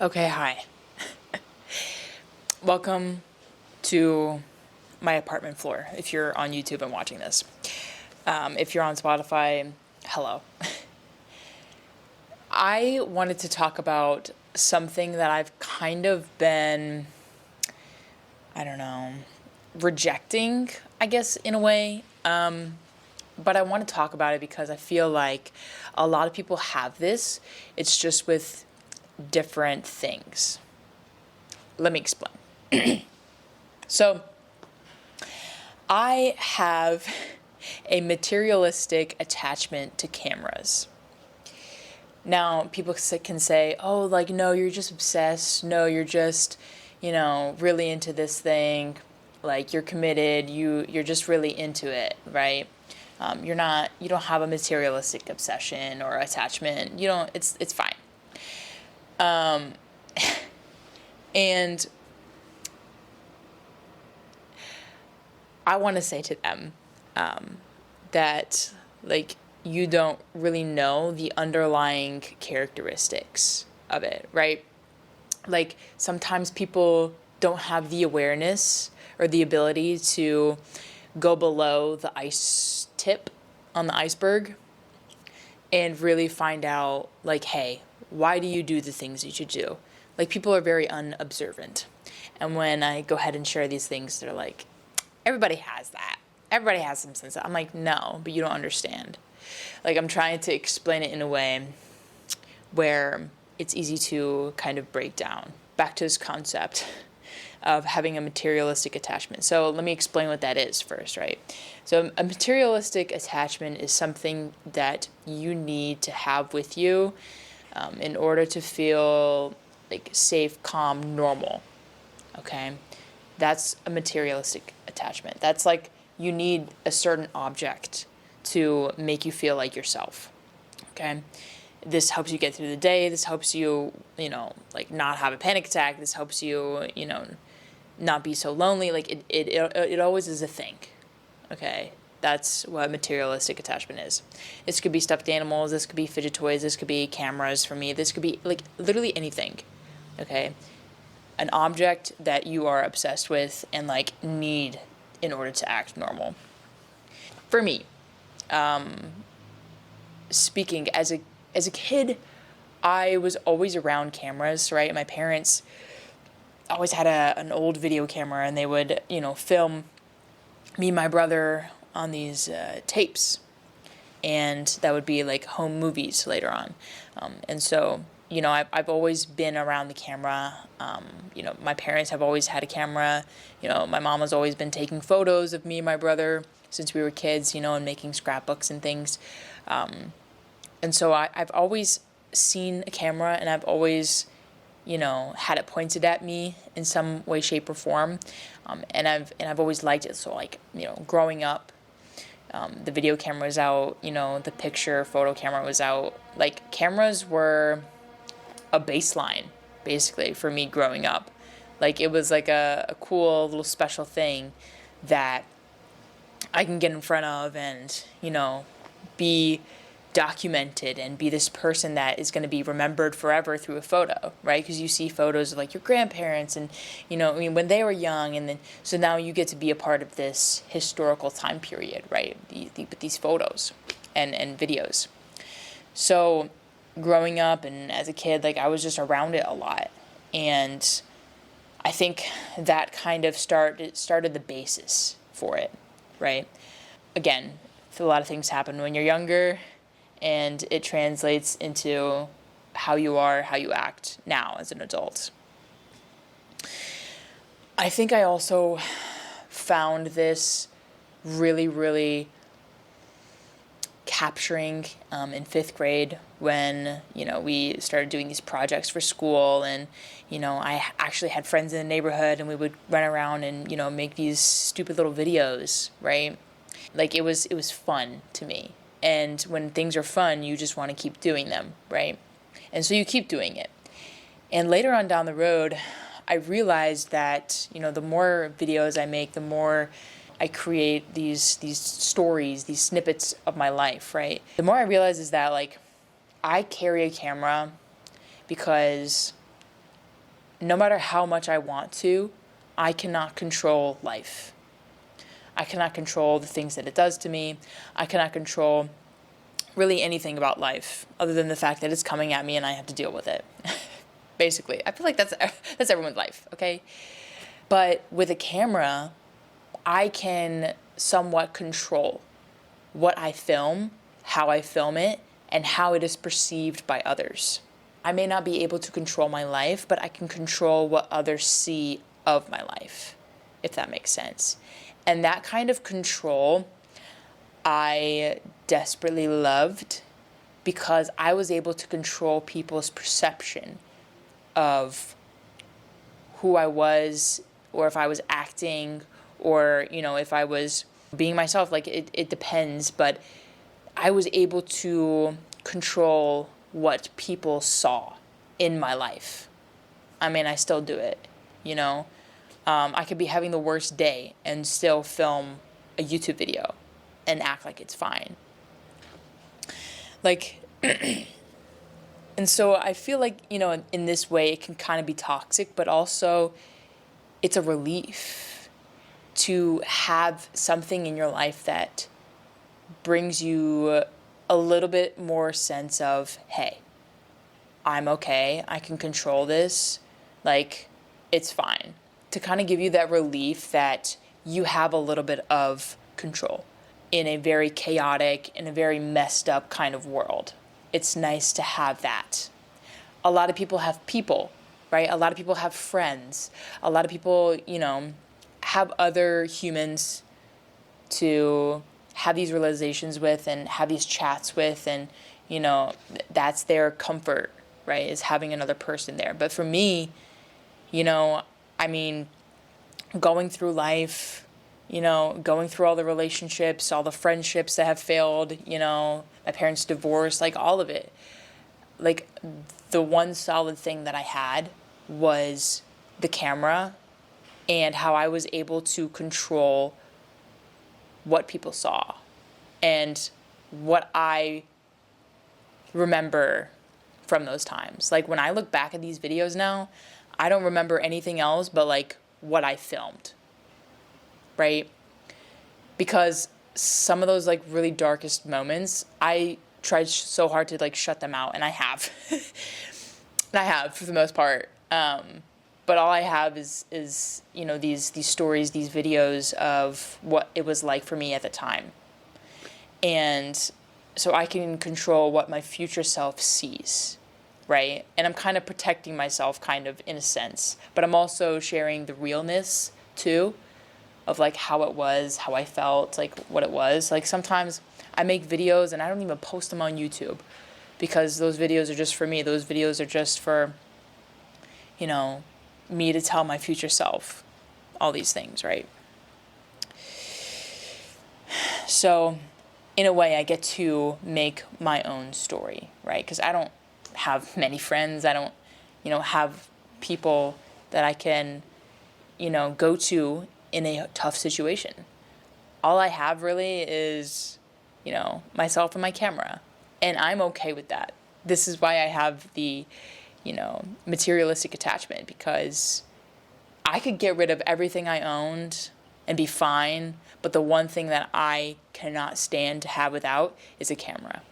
Okay, hi. Welcome to my apartment floor if you're on YouTube and watching this. If you're on Spotify, hello. I wanted to talk about something that I've kind of been, rejecting, I guess, in a way. But I want to talk about it because I feel like a lot of people have this. It's just with different things. Let me explain. So, I have a materialistic attachment to cameras. Now, people can say, oh, like, no, you're just obsessed. No, you're just, really into this thing. Like, you're committed. You're just really into it, right? You don't have a materialistic obsession or attachment. It's fine. And I want to say to them that, like, you don't really know the underlying characteristics of it, right? Like, sometimes people don't have the awareness or the ability to go below the ice tip on the iceberg and really find out, like, hey, why do you do the things that you do? Like, people are very unobservant. And when I go ahead and share these things, they're like, everybody has that. Everybody has some sense. I'm like, no, but you don't understand. Like, I'm trying to explain it in a way where it's easy to kind of break down. Back to this concept of having a materialistic attachment. So let me explain what that is first, right? So a materialistic attachment is something that you need to have with you in order to feel like safe, calm, normal. Okay? That's a materialistic attachment. That's like you need a certain object to make you feel like yourself. Okay? This helps you get through the day. This helps you, like not have a panic attack. This helps you, not be so lonely. Like it always is a thing. Okay? That's what materialistic attachment is. This could be stuffed animals. This could be fidget toys. This could be cameras for me. This could be like literally anything. Okay? An object that you are obsessed with and like need in order to act normal. For me, speaking as a kid, I was always around cameras, right? My parents always had an old video camera, and they would, film me and my brother on these tapes, and that would be like home movies later on. And so, I've always been around the camera. My parents have always had a camera. My mom has always been taking photos of me and my brother since we were kids, and making scrapbooks and things. And so I've always seen a camera, and I've always, had it pointed at me in some way, shape, or form. And I've always liked it. So like, growing up, the video camera was out, the photo camera was out. Like, cameras were a baseline, basically, for me growing up. Like, it was like a cool little special thing that I can get in front of and, be documented and be this person that is going to be remembered forever through a photo, right? Because you see photos of like your grandparents and, when they were young, and then, so now you get to be a part of this historical time period, right? These photos and videos. So growing up and as a kid, like, I was just around it a lot. And I think that kind of started the basis for it, right? Again, a lot of things happen when you're younger, and it translates into how you act now as an adult. I think I also found this really, really capturing in 5th grade when, we started doing these projects for school, and, I actually had friends in the neighborhood, and we would run around and, make these stupid little videos, right? Like, it was fun to me. And when things are fun, you just want to keep doing them, right? And so you keep doing it. And later on down the road, I realized that, the more videos I make, the more I create these stories, these snippets of my life, right? The more I realize is that, like, I carry a camera because no matter how much I want to, I cannot control life. I cannot control the things that it does to me. I cannot control really anything about life other than the fact that it's coming at me and I have to deal with it. Basically, I feel like that's everyone's life, okay? But with a camera, I can somewhat control what I film, how I film it, and how it is perceived by others. I may not be able to control my life, but I can control what others see of my life, if that makes sense. And that kind of control I desperately loved because I was able to control people's perception of who I was, or if I was acting, or, if I was being myself. Like, it depends, but I was able to control what people saw in my life. I mean, I still do it, I could be having the worst day and still film a YouTube video and act like it's fine. Like, and so I feel like, in this way it can kind of be toxic, but also it's a relief to have something in your life that brings you a little bit more sense of, hey, I'm okay, I can control this, like, it's fine. To kind of give you that relief that you have a little bit of control in a very chaotic, in a very messed up kind of world. It's nice to have that. A lot of people have people, right? A lot of people have friends. A lot of people, have other humans to have these realizations with and have these chats with, and, that's their comfort, right? Is having another person there. But for me, going through life, going through all the relationships, all the friendships that have failed, my parents' divorce, like all of it. Like, the one solid thing that I had was the camera and how I was able to control what people saw and what I remember from those times. Like, when I look back at these videos now, I don't remember anything else but, like, what I filmed, right? Because some of those, like, really darkest moments, I tried so hard to, like, shut them out, and I have. And I have, for the most part. But all I have is these stories, these videos of what it was like for me at the time. And so I can control what my future self sees, right? And I'm kind of protecting myself, kind of, in a sense. But I'm also sharing the realness, too, of, like, how it was, how I felt, like, what it was. Like, sometimes I make videos and I don't even post them on YouTube because those videos are just for me. Those videos are just for, me to tell my future self all these things, right? So, in a way, I get to make my own story, right? Because I don't have many friends. I don't, have people that I can, go to in a tough situation. All I have really is, myself and my camera. And I'm okay with that. This is why I have the, materialistic attachment, because I could get rid of everything I owned and be fine, but the one thing that I cannot stand to have without is a camera.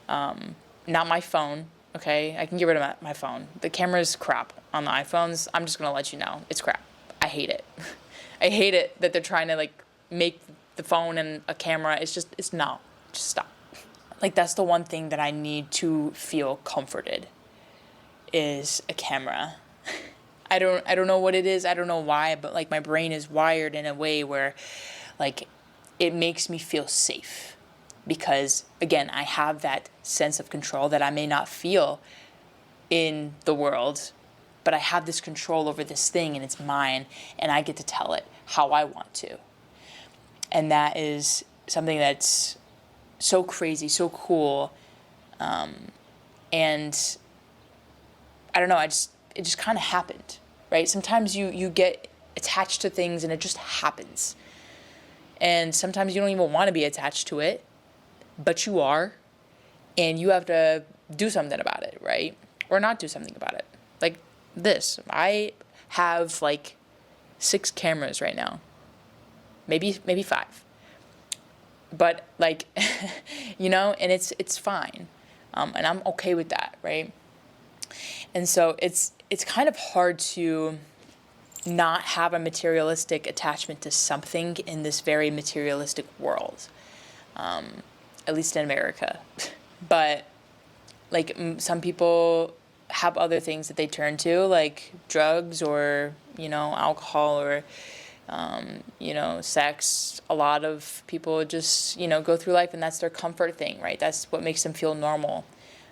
Not my phone, okay? I can get rid of my phone. The camera's crap on the iPhones. I'm just going to let you know. It's crap. I hate it. I hate it that they're trying to, like, make the phone and a camera. It's no. Just stop. Like, that's the one thing that I need to feel comforted, is a camera. I don't know what it is. I don't know why, but, like, my brain is wired in a way where, like, it makes me feel safe. Because, again, I have that sense of control that I may not feel in the world, but I have this control over this thing, and it's mine, and I get to tell it how I want to. And that is something that's so crazy, so cool, and I don't know, it just kind of happened, right? Sometimes you get attached to things and it just happens. And sometimes you don't even want to be attached to it, but you are, and you have to do something about it, right? Or not do something about it. Like, this. I have like 6 cameras right now, maybe 5, but like, and it's fine, and I'm okay with that, right? And so it's kind of hard to not have a materialistic attachment to something in this very materialistic world, at least in America. But like some people have other things that they turn to, like drugs or, alcohol or, sex. A lot of people just, go through life and that's their comfort thing, right? That's what makes them feel normal.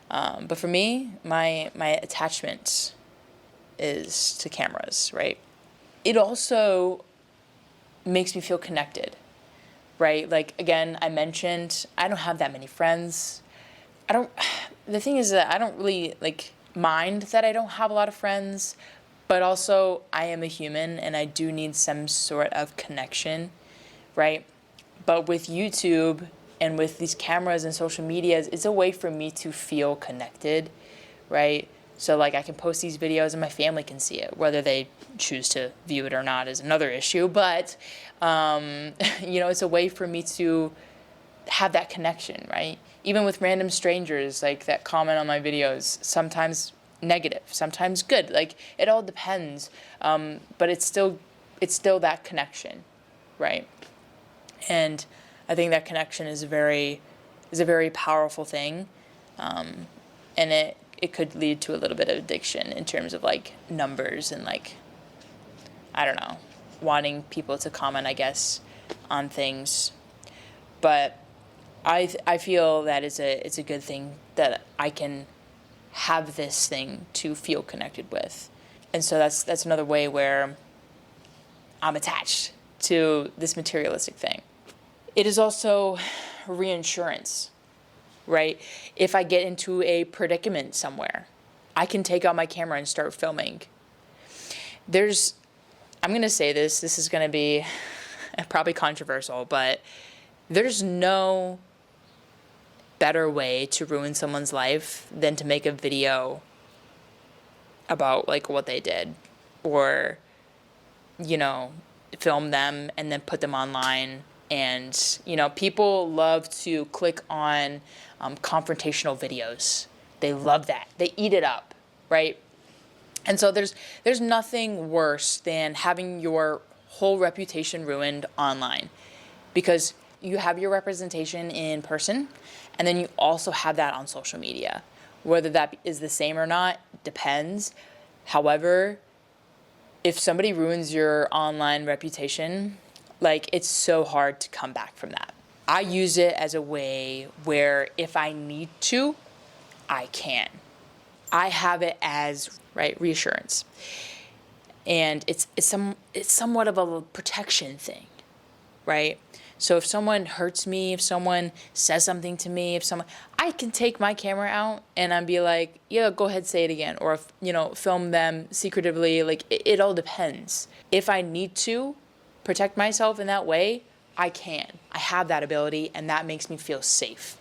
But for me, my attachment is to cameras, right? It also makes me feel connected, right? Like, again, I mentioned I don't have that many friends. The thing is that I don't really mind that I don't have a lot of friends, but also I am a human and I do need some sort of connection, right? But with YouTube and with these cameras and social medias, it's a way for me to feel connected, right? So I can post these videos and my family can see it. Whether they choose to view it or not is another issue, but it's a way for me to have that connection, right? Even with random strangers that comment on my videos, sometimes negative, sometimes good. It all depends, but it's still that connection, right? And I think that connection is a very powerful thing, and it could lead to a little bit of addiction in terms of numbers and I don't know, wanting people to comment, I guess, on things. But I feel that it's a good thing that I can have this thing to feel connected with. And so that's another way where I'm attached to this materialistic thing. It is also reinsurance, right? If I get into a predicament somewhere, I can take out my camera and start filming. I'm going to say this is going to be probably controversial, but there's no better way to ruin someone's life than to make a video about what they did, or film them and then put them online. And people love to click on confrontational videos. They love that. They eat it up, right? And so there's nothing worse than having your whole reputation ruined online, because you have your representation in person, and then you also have that on social media. Whether that is the same or not depends. However, if somebody ruins your online reputation, it's so hard to come back from that. I use it as a way where if I need to, I can. I have it as, right, reassurance. And it's somewhat of a protection thing, right? So if someone hurts me, if someone says something to me, I can take my camera out and I'd be like, yeah, go ahead, say it again. Or, film them secretively. It all depends. If I need to protect myself in that way, I can. I have that ability, and that makes me feel safe.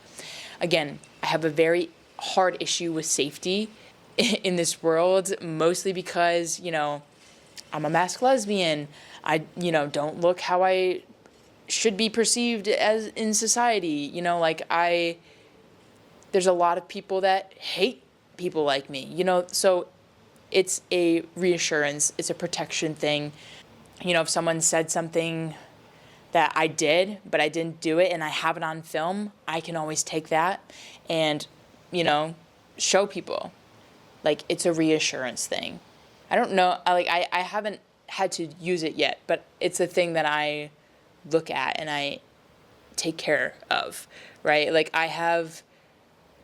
Again, I have a very hard issue with safety in this world, mostly because, I'm a masked lesbian. I, don't look how I should be perceived as in society. There's a lot of people that hate people like me, so it's a reassurance. It's a protection thing. If someone said something that I did, but I didn't do it and I have it on film, I can always take that and, show people. It's a reassurance thing. I don't know, I haven't had to use it yet, but it's a thing that I look at and I take care of, right? I have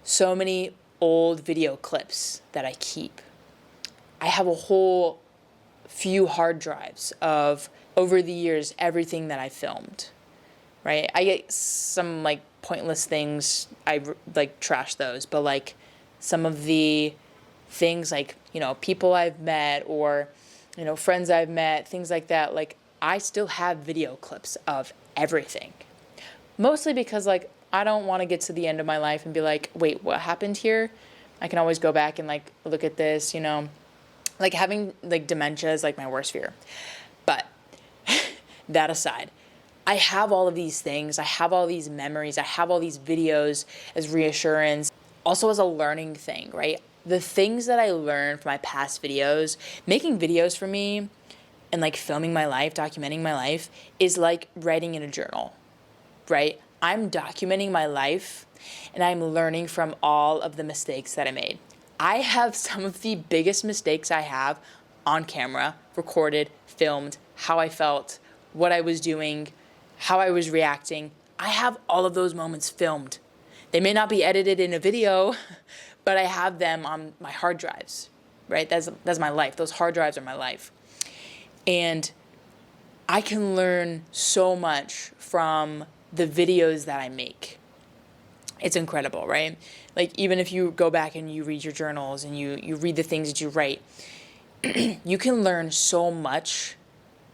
so many old video clips that I keep. I have a whole few hard drives of, over the years, everything that I filmed, right? I get some pointless things, I trash those, but some of the things people I've met, or friends I've met, things like that, I still have video clips of everything. Mostly because I don't want to get to the end of my life and be like, wait, what happened here? I can always go back and look at this, Like having like dementia is like my worst fear. But that aside, I have all of these things. I have all these memories. I have all these videos as reassurance, also as a learning thing, right? The things that I learned from my past videos, making videos for me and like filming my life, documenting my life is like writing in a journal, right? I'm documenting my life and I'm learning from all of the mistakes that I made. I have some of the biggest mistakes I have on camera, recorded, filmed, how I felt, what I was doing, how I was reacting. I have all of those moments filmed. They may not be edited in a video, but I have them on my hard drives, right? That's my life. Those hard drives are my life. And I can learn so much from the videos that I make. It's incredible, right? Like even if you go back and you read your journals and you read the things that you write, you can learn so much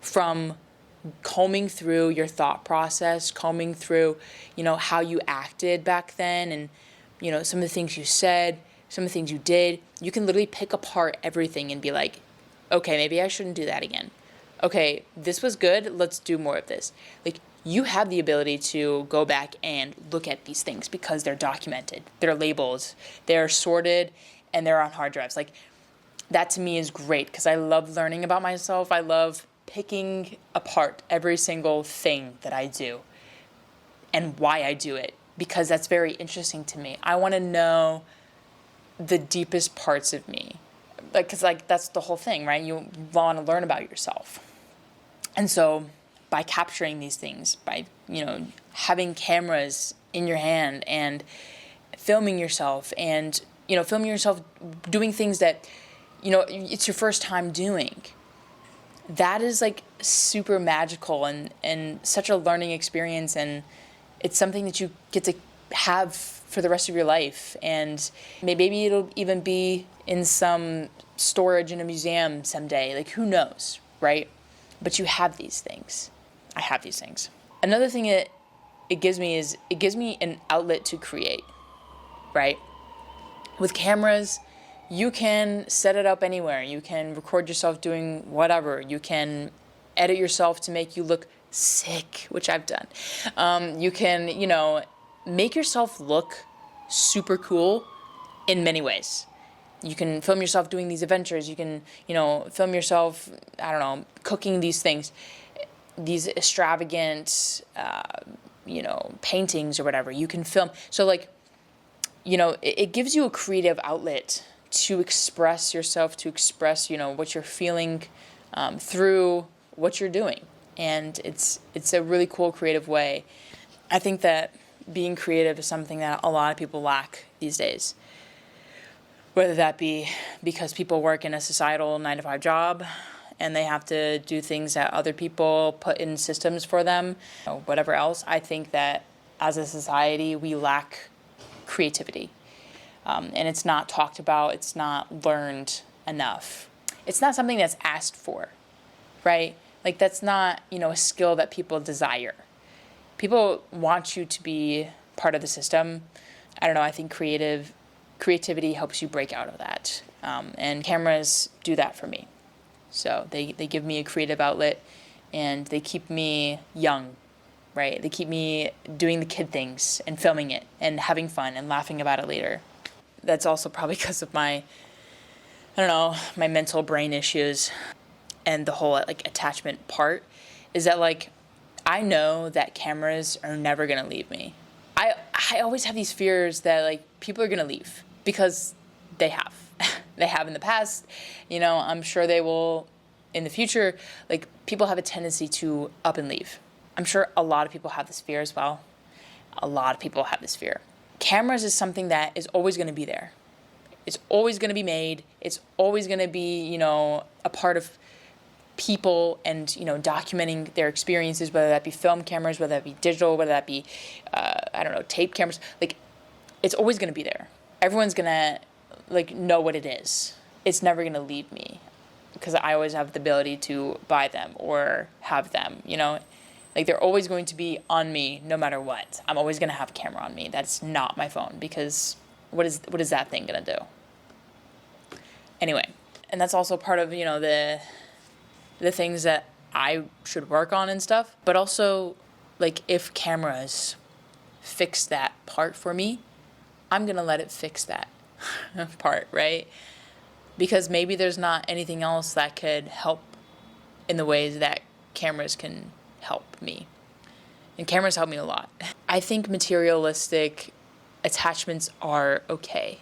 from combing through your thought process, combing through, how you acted back then and, some of the things you said, some of the things you did. You can literally pick apart everything and be like, okay, maybe I shouldn't do that again. Okay, this was good. Let's do more of this. Like you have the ability to go back and look at these things because they're documented, they're labeled, they're sorted, and they're on hard drives. Like that to me is great because I love learning about myself. I love picking apart every single thing that I do and why I do it because that's very interesting to me. I want to know the deepest parts of me. Because that's the whole thing, right? You want to learn about yourself. And so by capturing these things, by, having cameras in your hand and filming yourself and, filming yourself doing things that, it's your first time doing. That is like super magical and such a learning experience. And it's something that you get to have for the rest of your life. And maybe it'll even be in some storage in a museum someday. Like who knows, right? But you have these things. I have these things. Another thing it gives me is it gives me an outlet to create, right? With cameras, you can set it up anywhere. You can record yourself doing whatever. You can edit yourself to make you look sick, which I've done. You can, make yourself look super cool in many ways. You can film yourself doing these adventures. You can, film yourself, cooking these things, these extravagant, paintings or whatever. You can film. So it gives you a creative outlet to express yourself, to express, what you're feeling through what you're doing. And it's a really cool creative way. I think that being creative is something that a lot of people lack these days. Whether that be because people work in a societal 9-to-5 job and they have to do things that other people put in systems for them, or whatever else. I think that as a society, we lack creativity. And it's not talked about. It's not learned enough. It's not something that's asked for, right? Like that's not, a skill that people desire. People want you to be part of the system. I don't know. I think creativity helps you break out of that. And cameras do that for me. So they give me a creative outlet and they keep me young, right? They keep me doing the kid things and filming it and having fun and laughing about it later. That's also probably because of my mental brain issues and the whole attachment part is that I know that cameras are never going to leave me. I always have these fears that people are going to leave because they have. They have in the past. I'm sure they will in the future. People have a tendency to up and leave. I'm sure a lot of people have this fear as well. A lot of people have this fear. Cameras is something that is always going to be there. It's always going to be made. It's always going to be, a part of people and, documenting their experiences, whether that be film cameras, whether that be digital, whether that be, tape cameras. It's always going to be there. Everyone's going to, know what it is. It's never going to leave me because I always have the ability to buy them or have them, they're always going to be on me no matter what. I'm always going to have a camera on me. That's not my phone because what is that thing going to do? Anyway, And that's also part of, the things that I should work on and stuff. But also, like, if cameras fix that part for me, I'm going to let it fix that part, right? Because maybe there's not anything else that could help in the ways that cameras can help me. And cameras help me a lot. I think materialistic attachments are okay,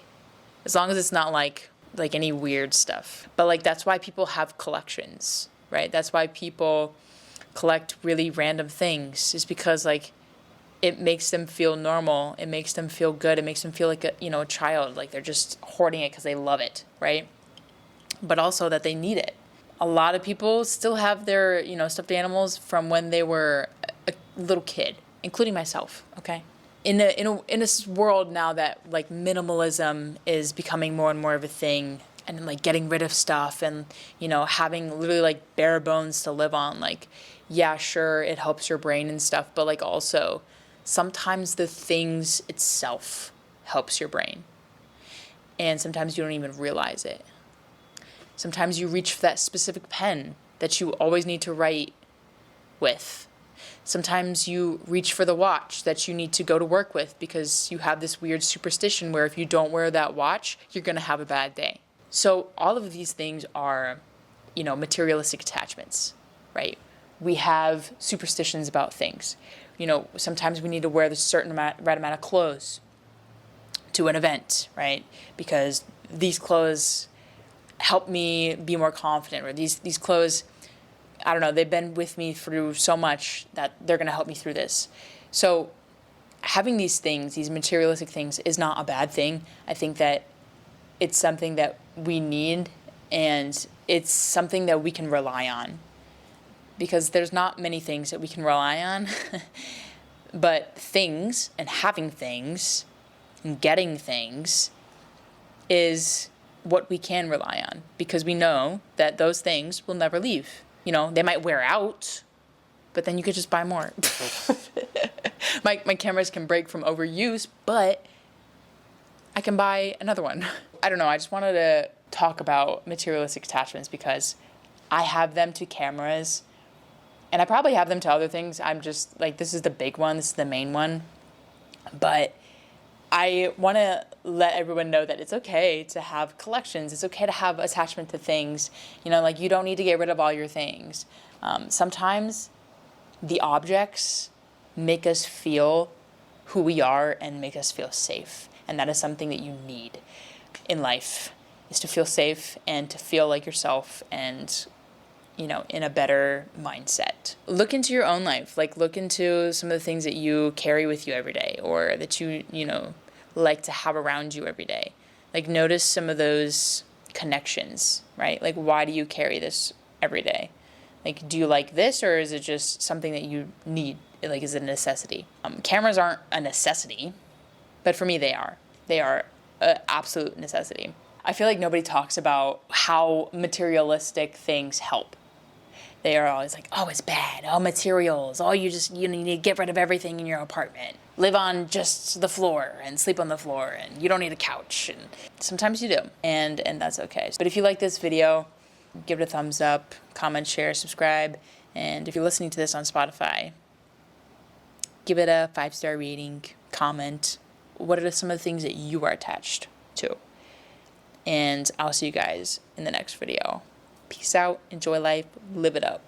as long as it's not like any weird stuff. But like, that's why people have collections, right? That's why people collect really random things, is because like it makes them feel normal. It makes them feel good. It makes them feel like a child, like they're just hoarding it because they love it, right? But also that they need it. A lot of people still have their, stuffed animals from when they were a little kid, including myself, okay? In this world now that like minimalism is becoming more and more of a thing, and like getting rid of stuff and, having literally like bare bones to live on, like, yeah, sure, it helps your brain and stuff, but like also sometimes the things itself helps your brain. And sometimes you don't even realize it. Sometimes you reach for that specific pen that you always need to write with. Sometimes you reach for the watch that you need to go to work with because you have this weird superstition where if you don't wear that watch, you're going to have a bad day. So all of these things are, materialistic attachments, right? We have superstitions about things. Sometimes we need to wear this right amount of clothes to an event, right? Because these clothes help me be more confident, or these clothes, I don't know, they've been with me through so much that they're going to help me through this. So having these things, these materialistic things, is not a bad thing. I think that it's something that we need, and it's something that we can rely on, because there's not many things that we can rely on. But things, and having things, and getting things is what we can rely on, because we know that those things will never leave. They might wear out, but then you could just buy more. My cameras can break from overuse, but I can buy another one. I don't know, I just wanted to talk about materialistic attachments because I have them to cameras, and I probably have them to other things. I'm just like, this is the big one, this is the main one. But I want to let everyone know that it's okay to have collections. It's okay to have attachment to things. Like, you don't need to get rid of all your things. Sometimes the objects make us feel who we are and make us feel safe. And that is something that you need in life, is to feel safe and to feel like yourself and, in a better mindset. Look into your own life. Like, look into some of the things that you carry with you every day, or that you like to have around you every day. Like, notice some of those connections, right? Like, why do you carry this every day? Like, do you like this, or is it just something that you need? Like, is it a necessity? Cameras aren't a necessity, but for me they are. They are an absolute necessity. I feel like nobody talks about how materialistic things help. They are always like, oh, it's bad. Oh, materials. Oh, you need to get rid of everything in your apartment. Live on just the floor and sleep on the floor, and you don't need a couch. And sometimes you do, and that's okay. But if you like this video, give it a thumbs up, comment, share, subscribe. And if you're listening to this on Spotify, give it a 5-star rating, comment. What are some of the things that you are attached to? And I'll see you guys in the next video. Peace out, enjoy life, live it up.